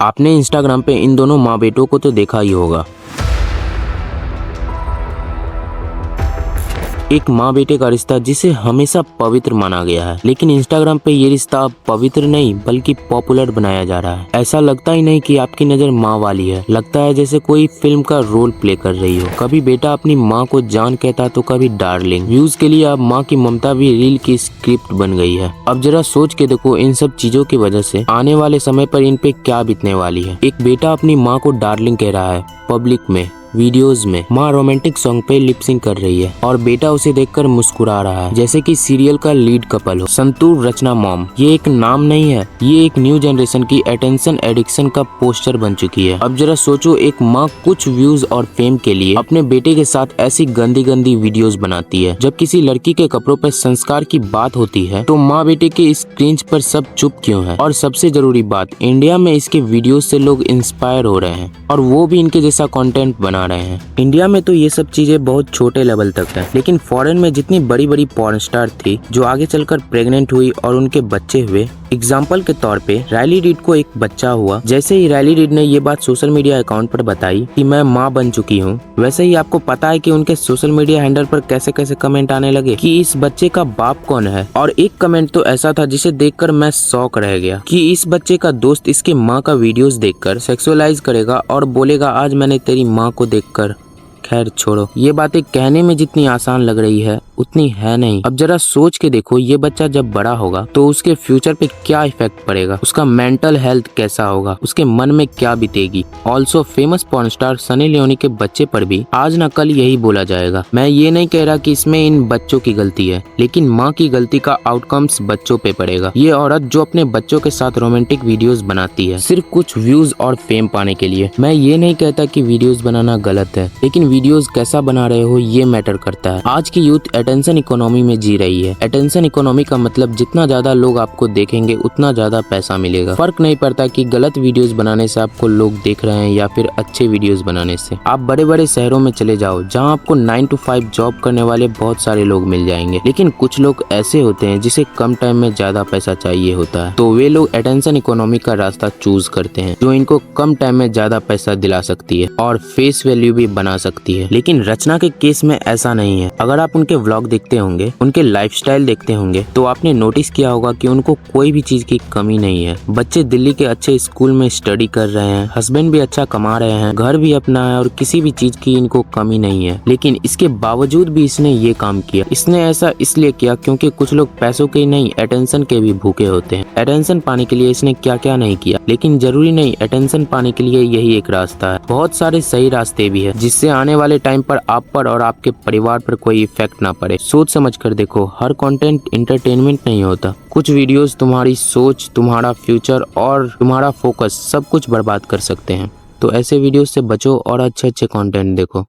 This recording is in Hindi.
आपने इंस्टाग्राम पे इन दोनों माँ बेटों को तो देखा ही होगा। एक माँ बेटे का रिश्ता जिसे हमेशा पवित्र माना गया है, लेकिन इंस्टाग्राम पे ये रिश्ता अब पवित्र नहीं बल्कि पॉपुलर बनाया जा रहा है। ऐसा लगता ही नहीं कि आपकी नजर माँ वाली है, लगता है जैसे कोई फिल्म का रोल प्ले कर रही हो। कभी बेटा अपनी माँ को जान कहता तो कभी डार्लिंग। व्यूज के लिए अब माँ की ममता भी रील की स्क्रिप्ट बन गई है। अब जरा सोच के देखो, इन सब चीजों की वजह से आने वाले समय पर इन पे क्या बीतने वाली है। एक बेटा अपनी माँ को डार्लिंग कह रहा है पब्लिक में, वीडियोस में। माँ रोमांटिक सॉन्ग पे लिपसिंग कर रही है और बेटा उसे देखकर मुस्कुरा रहा है जैसे कि सीरियल का लीड कपल हो। संतूर रचना मॉम, ये एक नाम नहीं है, ये एक न्यू जनरेशन की अटेंशन एडिक्शन का पोस्टर बन चुकी है। अब जरा सोचो, एक माँ कुछ व्यूज और फेम के लिए अपने बेटे के साथ ऐसी गंदी गंदी वीडियोस बनाती है। जब किसी लड़की के कपड़ों पर संस्कार की बात होती है तो माँ बेटे के इस क्रिंज पर सब चुप क्यों है? और सबसे जरूरी बात, इंडिया में इसके वीडियोस से लोग इंस्पायर हो रहे हैं और वो भी इनके जैसा कंटेंट बना रहे हैं। इंडिया में तो ये सब चीजें बहुत छोटे लेवल तक है, लेकिन फॉरेन में जितनी बड़ी बड़ी पॉर्न स्टार थी जो आगे चलकर प्रेग्नेंट हुई और उनके बच्चे हुए। एग्जाम्पल के तौर पे राइली रीड को एक बच्चा हुआ। जैसे ही राइली रीड ने ये बात सोशल मीडिया अकाउंट पर बताई कि मैं माँ बन चुकी हूँ, वैसे ही आपको पता है कि उनके सोशल मीडिया हैंडल पर कैसे कैसे कमेंट आने लगे कि इस बच्चे का बाप कौन है। और एक कमेंट तो ऐसा था जिसे देखकर मैं शॉक रह गया कि इस बच्चे का दोस्त इसके माँ का वीडियोस देखकर सेक्सुअलाइज करेगा और बोलेगा आज मैंने तेरी माँ को देखकर। खैर छोड़ो, ये बातें कहने में जितनी आसान लग रही है उतनी है नहीं। अब जरा सोच के देखो, ये बच्चा जब बड़ा होगा तो उसके फ्यूचर पे क्या इफेक्ट पड़ेगा, उसका मेंटल हेल्थ कैसा होगा, उसके मन में क्या बीतेगी। Also famous porn star Sunny Leone के बच्चे पर भी आज न कल यही बोला जाएगा। मैं ये नहीं कह रहा कि इसमें इन बच्चों की गलती है, लेकिन माँ की गलती का आउटकम्स बच्चों पे पड़ेगा। ये औरत जो अपने बच्चों के साथ रोमांटिक वीडियोस बनाती है सिर्फ कुछ व्यूज और फेम पाने के लिए। मैं ये नहीं कहता कि वीडियोस बनाना गलत है, लेकिन वीडियोस कैसा बना रहे हो ये मैटर करता है। आज की यूथ अटेंशन इकोनॉमी में जी रही है। अटेंशन इकोनॉमी का मतलब जितना ज्यादा लोग आपको देखेंगे उतना ज्यादा पैसा मिलेगा। फर्क नहीं पड़ता कि गलत वीडियोस बनाने से आपको लोग देख रहे हैं या फिर अच्छे वीडियोस बनाने से। आप बड़े बड़े शहरों में चले जाओ जहां आपको 9 to 5 जॉब करने वाले बहुत सारे लोग मिल जाएंगे, लेकिन कुछ लोग ऐसे होते हैं जिसे कम टाइम में ज्यादा पैसा चाहिए होता है, तो वे लोग अटेंशन इकोनॉमी का रास्ता चूज करते हैं जो इनको कम टाइम में ज्यादा पैसा दिला सकती है और फेस वैल्यू भी बना सकती है। लेकिन रचना के केस में ऐसा नहीं है। अगर आप उनके व्लॉग देखते होंगे, उनके लाइफस्टाइल देखते होंगे, तो आपने नोटिस किया होगा कि उनको कोई भी चीज की कमी नहीं है। बच्चे दिल्ली के अच्छे स्कूल में स्टडी कर रहे हैं, हस्बैंड भी अच्छा कमा रहे हैं, घर भी अपना है और किसी भी चीज की इनको कमी नहीं है। लेकिन इसके बावजूद भी इसने ये काम किया। इसने ऐसा इसलिए किया क्योंकि कुछ लोग पैसों के नहीं अटेंशन के भी भूखे होते हैं। अटेंशन पाने के लिए इसने क्या क्या नहीं किया, लेकिन जरूरी नहीं अटेंशन पाने के लिए यही एक रास्ता है। बहुत सारे सही रास्ते भी है जिससे आने वाले टाइम पर आप पर और आपके परिवार पर कोई इफेक्ट ना पड़े। सोच समझ कर देखो, हर कंटेंट एंटरटेनमेंट नहीं होता। कुछ वीडियोस तुम्हारी सोच, तुम्हारा फ्यूचर और तुम्हारा फोकस सब कुछ बर्बाद कर सकते हैं। तो ऐसे वीडियोस से बचो और अच्छे अच्छे कंटेंट देखो।